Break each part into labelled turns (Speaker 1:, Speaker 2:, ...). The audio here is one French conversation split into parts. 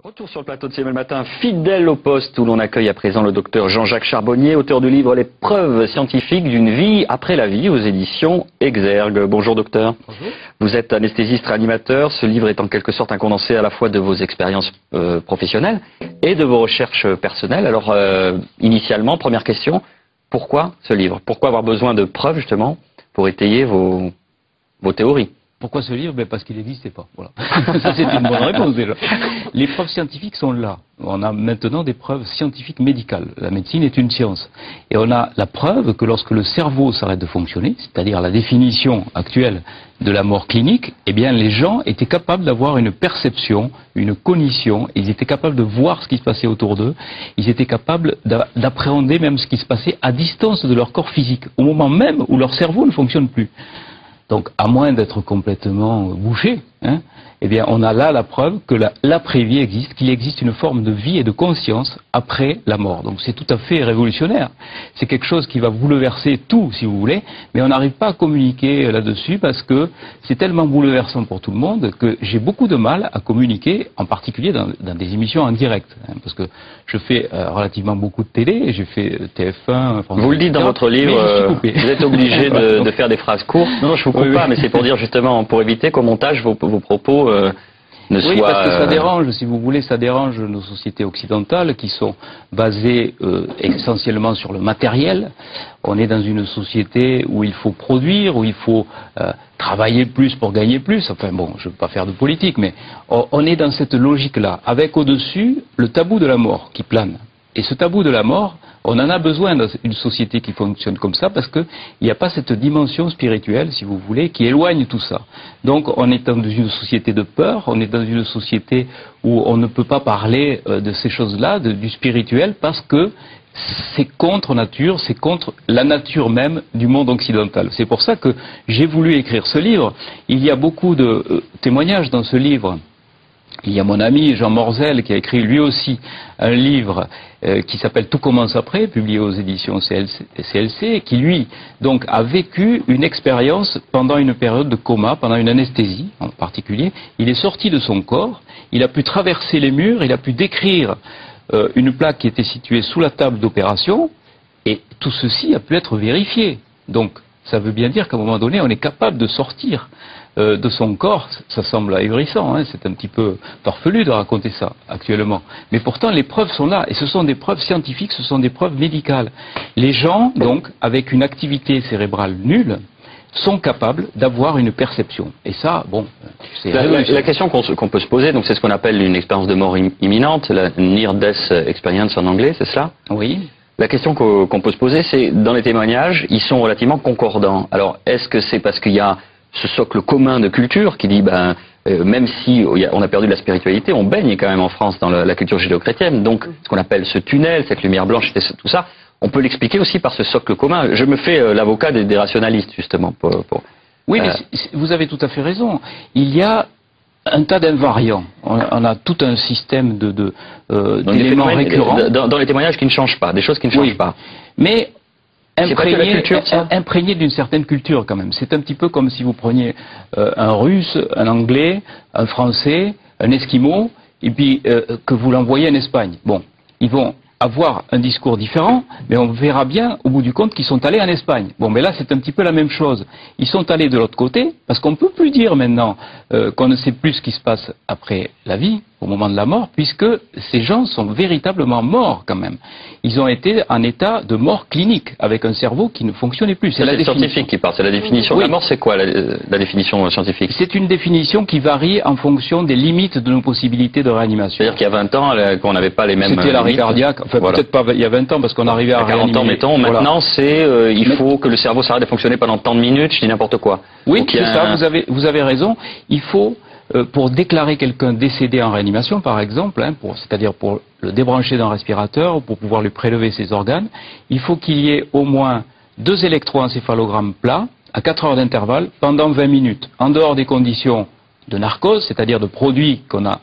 Speaker 1: Retour sur le plateau de CML le matin, fidèle au poste où l'on accueille à présent le docteur Jean-Jacques Charbonnier, auteur du livre Les preuves scientifiques d'une vie après la vie aux éditions Exergue. Bonjour docteur.
Speaker 2: Bonjour.
Speaker 1: Vous êtes anesthésiste réanimateur. Ce livre est en quelque sorte un condensé à la fois de vos expériences professionnelles et de vos recherches personnelles. Alors initialement, première question, pourquoi ce livre? Pourquoi avoir besoin de preuves justement pour étayer vos théories?
Speaker 2: Pourquoi ce livre? Parce qu'il n'existait pas. Voilà. Ça, c'est une bonne réponse déjà. Les preuves scientifiques sont là. On a maintenant des preuves scientifiques médicales. La médecine est une science. Et on a la preuve que lorsque le cerveau s'arrête de fonctionner, c'est-à-dire la définition actuelle de la mort clinique, eh bien les gens étaient capables d'avoir une perception, une cognition, ils étaient capables de voir ce qui se passait autour d'eux, ils étaient capables d'appréhender même ce qui se passait à distance de leur corps physique, au moment même où leur cerveau ne fonctionne plus. Donc, à moins d'être complètement bouché, eh bien, on a là la preuve que l'après-vie existe, qu'il existe une forme de vie et de conscience après la mort. Donc, c'est tout à fait révolutionnaire. C'est quelque chose qui va bouleverser tout, si vous voulez, mais on n'arrive pas à communiquer là-dessus parce que c'est tellement bouleversant pour tout le monde que j'ai beaucoup de mal à communiquer, en particulier dans des émissions en direct. Parce que je fais relativement beaucoup de télé, j'ai fait TF1...
Speaker 1: Vous le dites dans votre livre, vous êtes obligé de faire des phrases courtes. Non, je vous coupe pas, mais c'est pour dire justement, pour éviter qu'au montage, vos propos ne soient...
Speaker 2: Oui, parce que ça dérange, si vous voulez, ça dérange nos sociétés occidentales qui sont basées essentiellement sur le matériel. On est dans une société où il faut produire, où il faut travailler plus pour gagner plus. Enfin bon, je ne veux pas faire de politique, mais on est dans cette logique-là, avec au-dessus le tabou de la mort qui plane. Et ce tabou de la mort, on en a besoin dans une société qui fonctionne comme ça parce qu'il n'y a pas cette dimension spirituelle, si vous voulez, qui éloigne tout ça. Donc on est dans une société de peur, on est dans une société où on ne peut pas parler de ces choses-là, du spirituel, parce que c'est contre nature, c'est contre la nature même du monde occidental. C'est pour ça que j'ai voulu écrire ce livre. Il y a beaucoup de témoignages dans ce livre. Il y a mon ami Jean Morzel qui a écrit lui aussi un livre qui s'appelle Tout commence après, publié aux éditions CLC, qui lui donc a vécu une expérience pendant une période de coma, pendant une anesthésie en particulier. Il est sorti de son corps, il a pu traverser les murs, il a pu décrire une plaque qui était située sous la table d'opération, et tout ceci a pu être vérifié. Donc ça veut bien dire qu'à un moment donné, on est capable de sortir de son corps. Ça semble ahurissant, c'est un petit peu farfelu de raconter ça actuellement. Mais pourtant, les preuves sont là, et ce sont des preuves scientifiques, ce sont des preuves médicales. Les gens, donc, avec une activité cérébrale nulle, sont capables d'avoir une perception. Et ça, bon, c'est...
Speaker 1: La question qu'on peut se poser, donc c'est ce qu'on appelle une expérience de mort imminente, la Near Death Experience en anglais, c'est cela?
Speaker 2: Oui.
Speaker 1: La question qu'on peut se poser, c'est, dans les témoignages, ils sont relativement concordants. Alors, est-ce que c'est parce qu'il y a ce socle commun de culture qui dit, même si on a perdu de la spiritualité, on baigne quand même en France dans la culture judéo-chrétienne. Donc, ce qu'on appelle ce tunnel, cette lumière blanche, tout ça, on peut l'expliquer aussi par ce socle commun. Je me fais l'avocat des rationalistes, justement.
Speaker 2: Oui, mais vous avez tout à fait raison. Il y a un tas d'invariants. On a tout un système d'éléments récurrents.
Speaker 1: Dans les témoignages qui ne changent pas, des choses qui ne changent pas.
Speaker 2: Mais imprégné d'une certaine culture quand même. C'est un petit peu comme si vous preniez un Russe, un Anglais, un Français, un Esquimau, et puis que vous l'envoyez en Espagne. Bon, ils vont avoir un discours différent, mais on verra bien au bout du compte qu'ils sont allés en Espagne. Bon, mais là c'est un petit peu la même chose. Ils sont allés de l'autre côté, parce qu'on ne peut plus dire maintenant qu'on ne sait plus ce qui se passe après la vie, au moment de la mort, puisque ces gens sont véritablement morts quand même. Ils ont été en état de mort clinique, avec un cerveau qui ne fonctionnait plus.
Speaker 1: C'est la scientifique qui parle, c'est la définition de la mort, c'est quoi la définition scientifique?
Speaker 2: C'est une définition qui varie en fonction des limites de nos possibilités de réanimation.
Speaker 1: C'est-à-dire qu'il y a 20 ans, qu'on n'avait pas les mêmes...
Speaker 2: C'était l'arrêt cardiaque, enfin voilà. Peut-être pas il y a 20 ans, parce qu'on arrivait à
Speaker 1: 40 ans, mettons, voilà. Maintenant c'est, il faut que le cerveau s'arrête de fonctionner pendant tant de minutes, je dis n'importe quoi.
Speaker 2: Oui, c'est ça, vous avez raison, il faut... pour déclarer quelqu'un décédé en réanimation, par exemple, c'est-à-dire pour le débrancher d'un respirateur, ou pour pouvoir lui prélever ses organes, il faut qu'il y ait au moins 2 électroencéphalogrammes plats, à 4 heures d'intervalle, pendant 20 minutes, en dehors des conditions de narcose, c'est-à-dire de produits qu'on a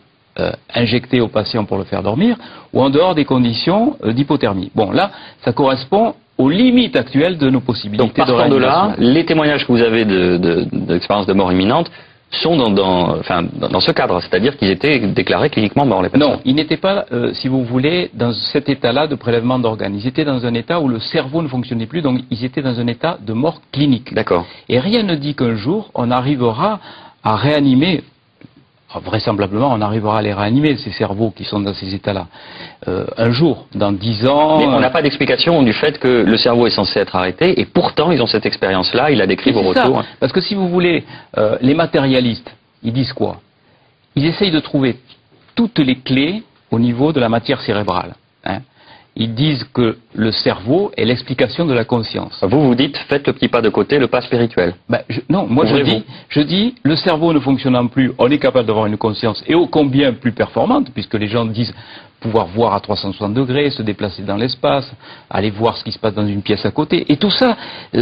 Speaker 2: injectés au patient pour le faire dormir, ou en dehors des conditions d'hypothermie. Bon, là, ça correspond aux limites actuelles de nos possibilités de réanimation.
Speaker 1: Donc, partant de là, les témoignages que vous avez d'expérience de mort imminente sont dans ce cadre, c'est-à-dire qu'ils étaient déclarés cliniquement morts, les patients.
Speaker 2: Non, ils n'étaient pas, si vous voulez, dans cet état-là de prélèvement d'organes. Ils étaient dans un état où le cerveau ne fonctionnait plus, donc ils étaient dans un état de mort clinique.
Speaker 1: D'accord.
Speaker 2: Et rien ne dit qu'un jour, on arrivera à réanimer, vraisemblablement, on arrivera à les réanimer, ces cerveaux qui sont dans ces états-là. Un jour, dans 10 ans...
Speaker 1: Mais on n'a pas d'explication du fait que le cerveau est censé être arrêté, et pourtant ils ont cette expérience-là, ils la décrivent au retour.
Speaker 2: Parce que si vous voulez, les matérialistes, ils disent quoi? Ils essayent de trouver toutes les clés au niveau de la matière cérébrale. Hein. Ils disent que le cerveau est l'explication de la conscience.
Speaker 1: Vous dites, faites le petit pas de côté, le pas spirituel.
Speaker 2: Non, moi je dis, le cerveau ne fonctionnant plus, on est capable d'avoir une conscience, et ô combien plus performante, puisque les gens disent pouvoir voir à 360 degrés, se déplacer dans l'espace, aller voir ce qui se passe dans une pièce à côté. Et tout ça,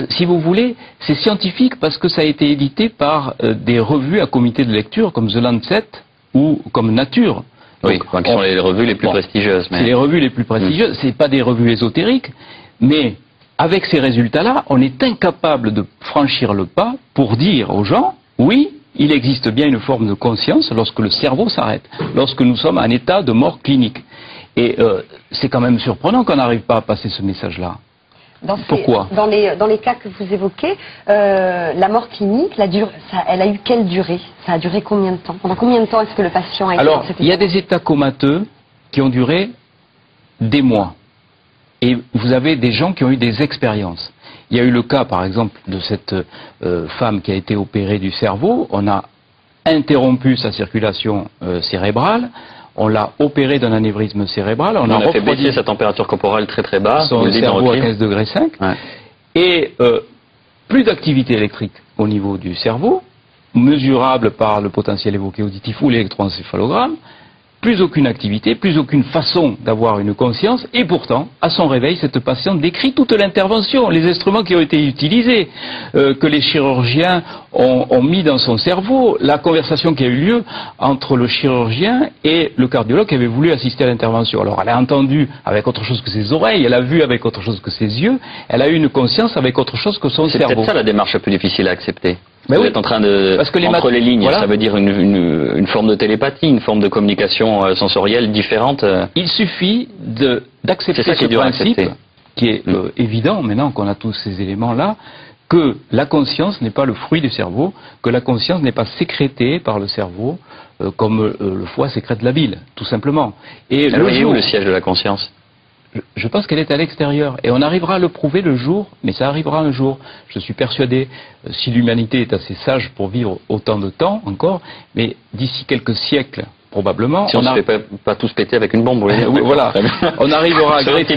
Speaker 2: si vous voulez, c'est scientifique parce que ça a été édité par des revues à comité de lecture comme The Lancet ou comme Nature.
Speaker 1: Oui, qui sont les revues les plus prestigieuses.
Speaker 2: C'est les revues les plus prestigieuses, c'est pas des revues ésotériques, mais avec ces résultats-là, on est incapable de franchir le pas pour dire aux gens, oui, il existe bien une forme de conscience lorsque le cerveau s'arrête, lorsque nous sommes en état de mort clinique. Et c'est quand même surprenant qu'on n'arrive pas à passer ce message-là. Pourquoi?
Speaker 3: Dans les cas que vous évoquez, la mort clinique, elle a eu quelle durée? Ça a duré combien de temps? Pendant combien de temps est-ce que le patient a été dans cet état?
Speaker 2: Il y a des états comateux qui ont duré des mois. Et vous avez des gens qui ont eu des expériences. Il y a eu le cas, par exemple, de cette femme qui a été opérée du cerveau. On a interrompu sa circulation cérébrale. On l'a opéré d'un anévrisme cérébral.
Speaker 1: On a fait baisser sa température corporelle très très bas.
Speaker 2: Son cerveau à 15 degrés 5. Ouais. Et plus d'activité électrique au niveau du cerveau, mesurable par le potentiel évoqué auditif ou l'électroencéphalogramme. Plus aucune activité, plus aucune façon d'avoir une conscience, et pourtant, à son réveil, cette patiente décrit toute l'intervention, les instruments qui ont été utilisés, que les chirurgiens ont mis dans son cerveau, la conversation qui a eu lieu entre le chirurgien et le cardiologue qui avait voulu assister à l'intervention. Alors, elle a entendu avec autre chose que ses oreilles, elle a vu avec autre chose que ses yeux, elle a eu une conscience avec autre chose que son cerveau.
Speaker 1: C'est peut-être ça la démarche la plus difficile à accepter.
Speaker 2: Mais
Speaker 1: vous êtes en train de, entre les lignes, voilà. Ça veut dire une forme de télépathie, une forme de communication sensorielle différente.
Speaker 2: Il suffit d'accepter ce principe, qui est évident maintenant qu'on a tous ces éléments-là, que la conscience n'est pas le fruit du cerveau, que la conscience n'est pas sécrétée par le cerveau, comme le foie sécrète la bile, tout simplement. Et
Speaker 1: alors, où le siège de la conscience?
Speaker 2: Je pense qu'elle est à l'extérieur, et on arrivera à le prouver le jour, mais ça arrivera un jour. Je suis persuadé, si l'humanité est assez sage pour vivre autant de temps encore, mais d'ici quelques siècles, probablement...
Speaker 1: Si on ne se fait pas tous péter avec une bombe, vous voyez.
Speaker 2: Oui, voilà. On arrivera à greffer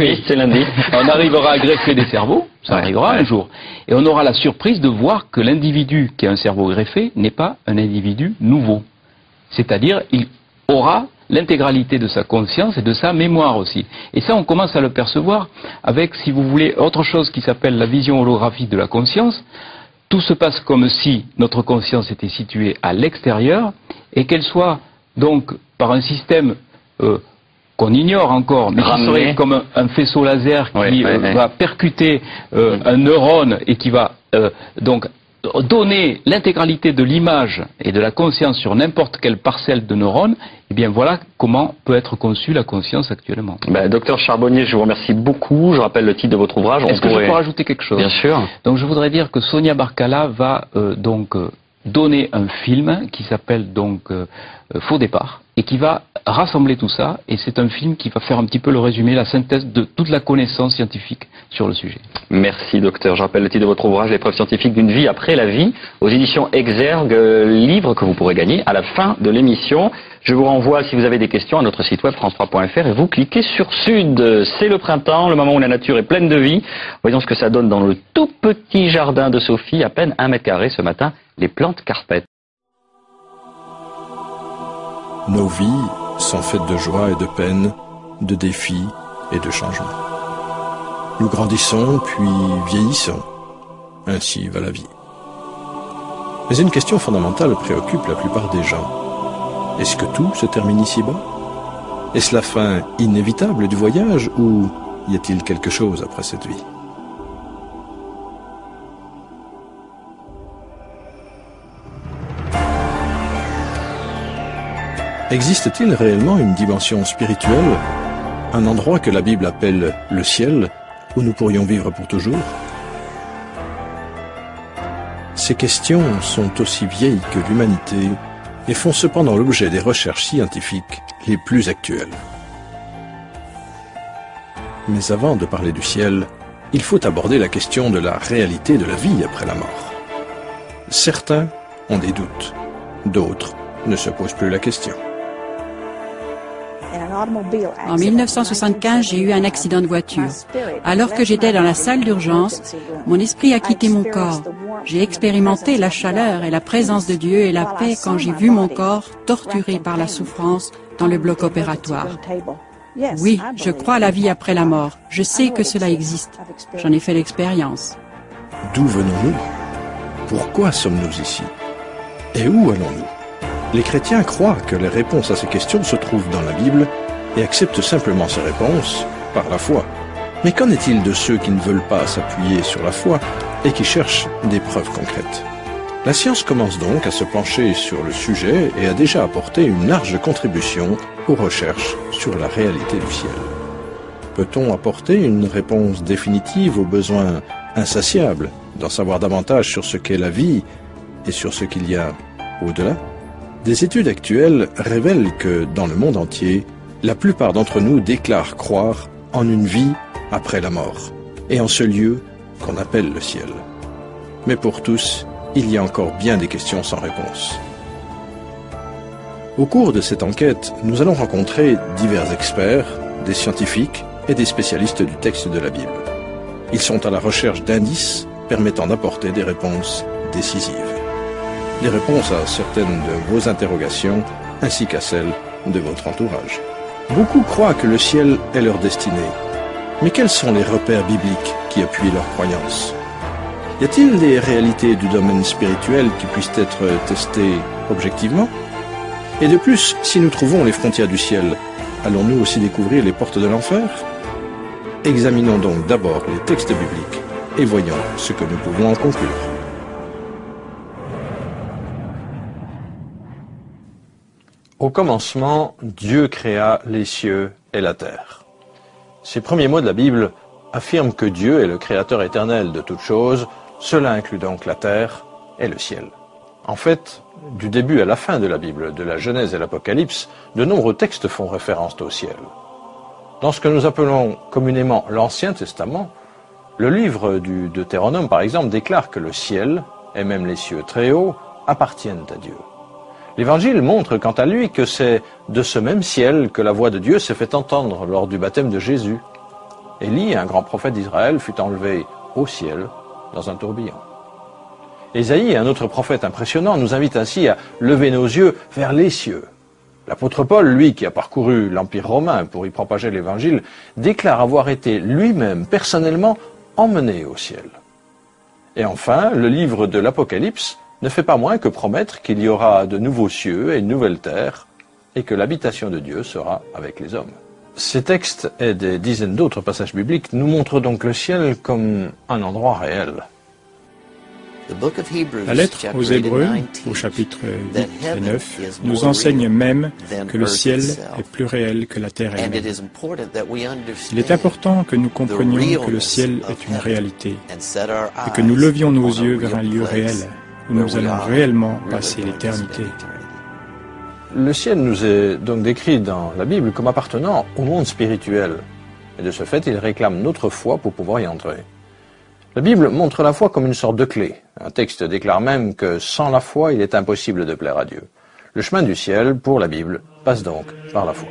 Speaker 2: des cerveaux, ça arrivera un jour. Et on aura la surprise de voir que l'individu qui a un cerveau greffé n'est pas un individu nouveau. C'est-à-dire, il aura l'intégralité de sa conscience et de sa mémoire aussi. Et ça, on commence à le percevoir avec, si vous voulez, autre chose qui s'appelle la vision holographique de la conscience. Tout se passe comme si notre conscience était située à l'extérieur et qu'elle soit donc par un système qu'on ignore encore, mais qui serait comme un faisceau laser qui va percuter un neurone et qui va donc donner l'intégralité de l'image et de la conscience sur n'importe quelle parcelle de neurones, eh bien voilà comment peut être conçue la conscience actuellement.
Speaker 1: Docteur Charbonnier, je vous remercie beaucoup. Je rappelle le titre de votre ouvrage.
Speaker 2: Est-ce que je peux rajouter quelque chose?
Speaker 1: Bien sûr.
Speaker 2: Donc je voudrais dire que Sonia Barkala va donner un film qui s'appelle donc Faux départ et qui va rassembler tout ça, et c'est un film qui va faire un petit peu le résumé, la synthèse de toute la connaissance scientifique sur le sujet.
Speaker 1: Merci docteur. Je rappelle le titre de votre ouvrage, Les preuves scientifiques d'une vie après la vie, aux éditions Exergue, livre que vous pourrez gagner à la fin de l'émission. Je vous renvoie, si vous avez des questions, à notre site web france3.fr et vous cliquez sur Sud. C'est le printemps, le moment où la nature est pleine de vie. Voyons ce que ça donne dans le tout petit jardin de Sophie, à peine 1 mètre carré ce matin, les plantes carpettes.
Speaker 4: Nos vies sont faites de joie et de peine, de défis et de changements. Nous grandissons puis vieillissons. Ainsi va la vie. Mais une question fondamentale préoccupe la plupart des gens. Est-ce que tout se termine ici-bas? Est-ce la fin inévitable du voyage ou y a-t-il quelque chose après cette vie? Existe-t-il réellement une dimension spirituelle, un endroit que la Bible appelle le ciel, où nous pourrions vivre pour toujours? Ces questions sont aussi vieilles que l'humanité et font cependant l'objet des recherches scientifiques les plus actuelles. Mais avant de parler du ciel, il faut aborder la question de la réalité de la vie après la mort. Certains ont des doutes, d'autres ne se posent plus la question.
Speaker 5: En 1975, j'ai eu un accident de voiture. Alors que j'étais dans la salle d'urgence, mon esprit a quitté mon corps. J'ai expérimenté la chaleur et la présence de Dieu et la paix quand j'ai vu mon corps torturé par la souffrance dans le bloc opératoire. Oui, je crois à la vie après la mort. Je sais que cela existe. J'en ai fait l'expérience.
Speaker 4: D'où venons-nous? Pourquoi sommes-nous ici? Et où allons-nous? Les chrétiens croient que les réponses à ces questions se trouvent dans la Bible et acceptent simplement ces réponses par la foi. Mais qu'en est-il de ceux qui ne veulent pas s'appuyer sur la foi et qui cherchent des preuves concrètes? La science commence donc à se pencher sur le sujet et a déjà apporté une large contribution aux recherches sur la réalité du ciel. Peut-on apporter une réponse définitive aux besoins insatiables d'en savoir davantage sur ce qu'est la vie et sur ce qu'il y a au-delà? Des études actuelles révèlent que, dans le monde entier, la plupart d'entre nous déclarent croire en une vie après la mort, et en ce lieu qu'on appelle le ciel. Mais pour tous, il y a encore bien des questions sans réponse. Au cours de cette enquête, nous allons rencontrer divers experts, des scientifiques et des spécialistes du texte de la Bible. Ils sont à la recherche d'indices permettant d'apporter des réponses décisives. Des réponses à certaines de vos interrogations, ainsi qu'à celles de votre entourage. Beaucoup croient que le ciel est leur destinée. Mais quels sont les repères bibliques qui appuient leurs croyances? Y a-t-il des réalités du domaine spirituel qui puissent être testées objectivement? Et de plus, si nous trouvons les frontières du ciel, allons-nous aussi découvrir les portes de l'enfer? Examinons donc d'abord les textes bibliques et voyons ce que nous pouvons en conclure. Au commencement, Dieu créa les cieux et la terre. Ces premiers mots de la Bible affirment que Dieu est le créateur éternel de toutes choses, cela inclut donc la terre et le ciel. En fait, du début à la fin de la Bible, de la Genèse et l'Apocalypse, de nombreux textes font référence au ciel. Dans ce que nous appelons communément l'Ancien Testament, le livre du Deutéronome, par exemple, déclare que le ciel, et même les cieux très hauts, appartiennent à Dieu. L'Évangile montre quant à lui que c'est de ce même ciel que la voix de Dieu s'est fait entendre lors du baptême de Jésus. Élie, un grand prophète d'Israël, fut enlevé au ciel dans un tourbillon. Ésaïe, un autre prophète impressionnant, nous invite ainsi à lever nos yeux vers les cieux. L'apôtre Paul, lui qui a parcouru l'Empire romain pour y propager l'Évangile, déclare avoir été lui-même personnellement emmené au ciel. Et enfin, le livre de l'Apocalypse ne fait pas moins que promettre qu'il y aura de nouveaux cieux et une nouvelle terre, et que l'habitation de Dieu sera avec les hommes. Ces textes et des dizaines d'autres passages bibliques nous montrent donc le ciel comme un endroit réel.
Speaker 6: La lettre aux Hébreux, au chapitre 8 et 9, nous enseigne même que le ciel est plus réel que la terre elle-même. Il est important que nous comprenions que le ciel est une réalité et que nous levions nos yeux vers un lieu réel où nous allons réellement passer l'éternité.
Speaker 4: Le ciel nous est donc décrit dans la Bible comme appartenant au monde spirituel. Et de ce fait, il réclame notre foi pour pouvoir y entrer. La Bible montre la foi comme une sorte de clé. Un texte déclare même que sans la foi, il est impossible de plaire à Dieu. Le chemin du ciel, pour la Bible, passe donc par la foi.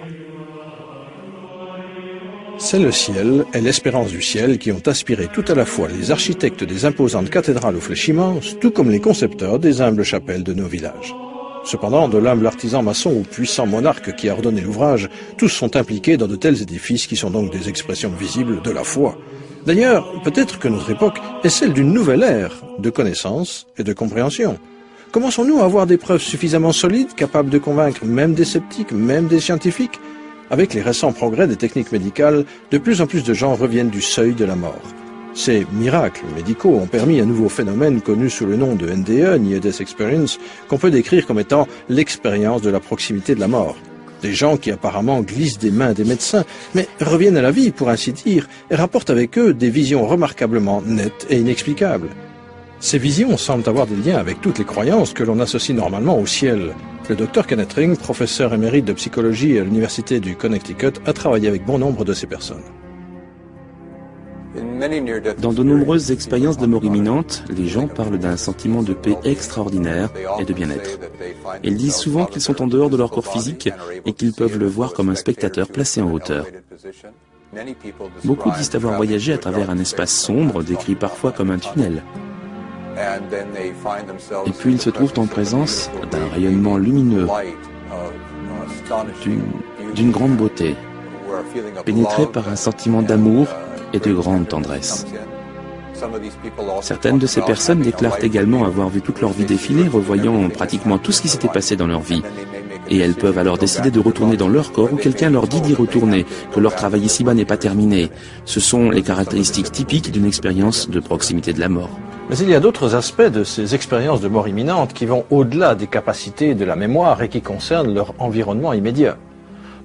Speaker 4: C'est le ciel et l'espérance du ciel qui ont inspiré tout à la fois les architectes des imposantes cathédrales aux flèches immenses, tout comme les concepteurs des humbles chapelles de nos villages. Cependant, de l'humble artisan maçon au puissant monarque qui a ordonné l'ouvrage, tous sont impliqués dans de tels édifices qui sont donc des expressions visibles de la foi. D'ailleurs, peut-être que notre époque est celle d'une nouvelle ère de connaissance et de compréhension. Commençons-nous à avoir des preuves suffisamment solides, capables de convaincre même des sceptiques, même des scientifiques? Avec les récents progrès des techniques médicales, de plus en plus de gens reviennent du seuil de la mort. Ces miracles médicaux ont permis un nouveau phénomène connu sous le nom de NDE, Near Death Experience, qu'on peut décrire comme étant l'expérience de la proximité de la mort. Des gens qui apparemment glissent des mains des médecins, mais reviennent à la vie, pour ainsi dire, et rapportent avec eux des visions remarquablement nettes et inexplicables. Ces visions semblent avoir des liens avec toutes les croyances que l'on associe normalement au ciel. Le Dr Kenneth Ring, professeur émérite de psychologie à l'Université du Connecticut, a travaillé avec bon nombre de ces personnes.
Speaker 7: Dans de nombreuses expériences de mort imminente, les gens parlent d'un sentiment de paix extraordinaire et de bien-être. Ils disent souvent qu'ils sont en dehors de leur corps physique et qu'ils peuvent le voir comme un spectateur placé en hauteur. Beaucoup disent avoir voyagé à travers un espace sombre, décrit parfois comme un tunnel. Et puis ils se trouvent en présence d'un rayonnement lumineux, d'une grande beauté, pénétrés par un sentiment d'amour et de grande tendresse. Certaines de ces personnes déclarent également avoir vu toute leur vie défiler, revoyant pratiquement tout ce qui s'était passé dans leur vie. Et elles peuvent alors décider de retourner dans leur corps ou quelqu'un leur dit d'y retourner, que leur travail ici-bas n'est pas terminé. Ce sont les caractéristiques typiques d'une expérience de proximité de la mort.
Speaker 4: Mais il y a d'autres aspects de ces expériences de mort imminente qui vont au-delà des capacités de la mémoire et qui concernent leur environnement immédiat.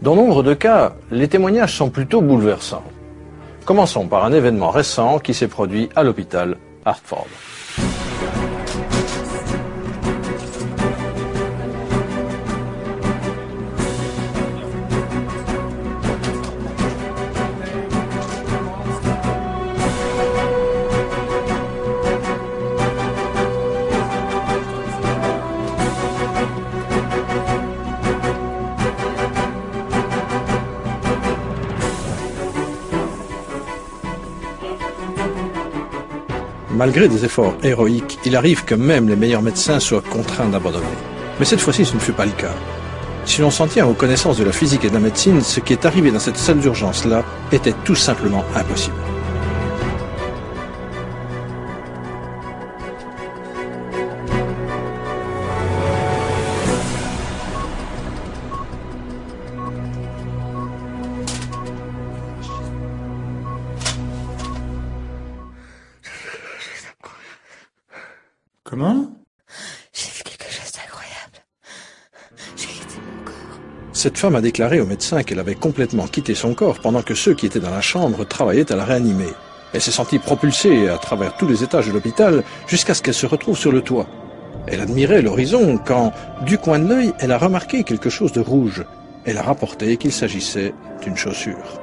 Speaker 4: Dans nombre de cas, les témoignages sont plutôt bouleversants. Commençons par un événement récent qui s'est produit à l'hôpital Hartford. Malgré des efforts héroïques, il arrive que même les meilleurs médecins soient contraints d'abandonner. Mais cette fois-ci, ce ne fut pas le cas. Si l'on s'en tient aux connaissances de la physique et de la médecine, ce qui est arrivé dans cette salle d'urgence-là était tout simplement impossible.
Speaker 6: Comment?
Speaker 8: J'ai vu quelque chose d'incroyable. J'ai quitté mon corps.
Speaker 4: Cette femme a déclaré au médecin qu'elle avait complètement quitté son corps pendant que ceux qui étaient dans la chambre travaillaient à la réanimer. Elle s'est sentie propulsée à travers tous les étages de l'hôpital jusqu'à ce qu'elle se retrouve sur le toit. Elle admirait l'horizon quand, du coin de l'œil, elle a remarqué quelque chose de rouge. Elle a rapporté qu'il s'agissait d'une chaussure.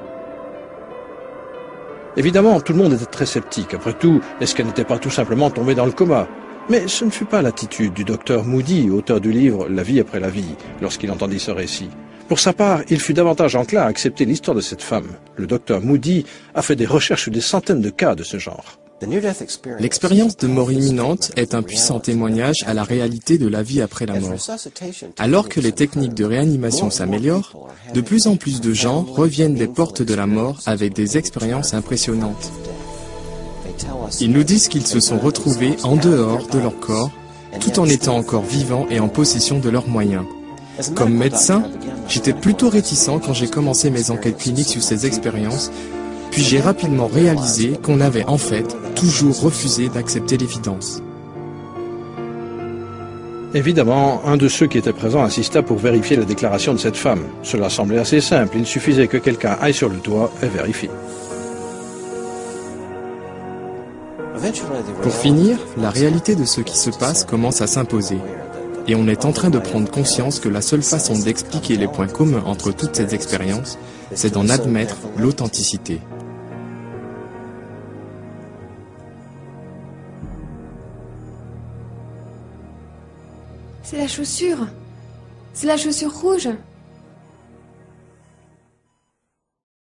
Speaker 4: Évidemment, tout le monde était très sceptique. Après tout, est-ce qu'elle n'était pas tout simplement tombée dans le coma? Mais ce ne fut pas l'attitude du docteur Moody, auteur du livre « La vie après la vie », lorsqu'il entendit ce récit. Pour sa part, il fut davantage enclin à accepter l'histoire de cette femme. Le docteur Moody a fait des recherches sur des centaines de cas de ce genre.
Speaker 9: L'expérience de mort imminente est un puissant témoignage à la réalité de la vie après la mort. Alors que les techniques de réanimation s'améliorent, de plus en plus de gens reviennent des portes de la mort avec des expériences impressionnantes. Ils nous disent qu'ils se sont retrouvés en dehors de leur corps, tout en étant encore vivants et en possession de leurs moyens. Comme médecin, j'étais plutôt réticent quand j'ai commencé mes enquêtes cliniques sur ces expériences, puis j'ai rapidement réalisé qu'on avait en fait toujours refusé d'accepter l'évidence.
Speaker 4: Évidemment, un de ceux qui étaient présents assista pour vérifier la déclaration de cette femme. Cela semblait assez simple, il suffisait que quelqu'un aille sur le toit et vérifie.
Speaker 9: Pour finir, la réalité de ce qui se passe commence à s'imposer. Et on est en train de prendre conscience que la seule façon d'expliquer les points communs entre toutes ces expériences, c'est d'en admettre l'authenticité.
Speaker 8: C'est la chaussure. C'est la chaussure rouge.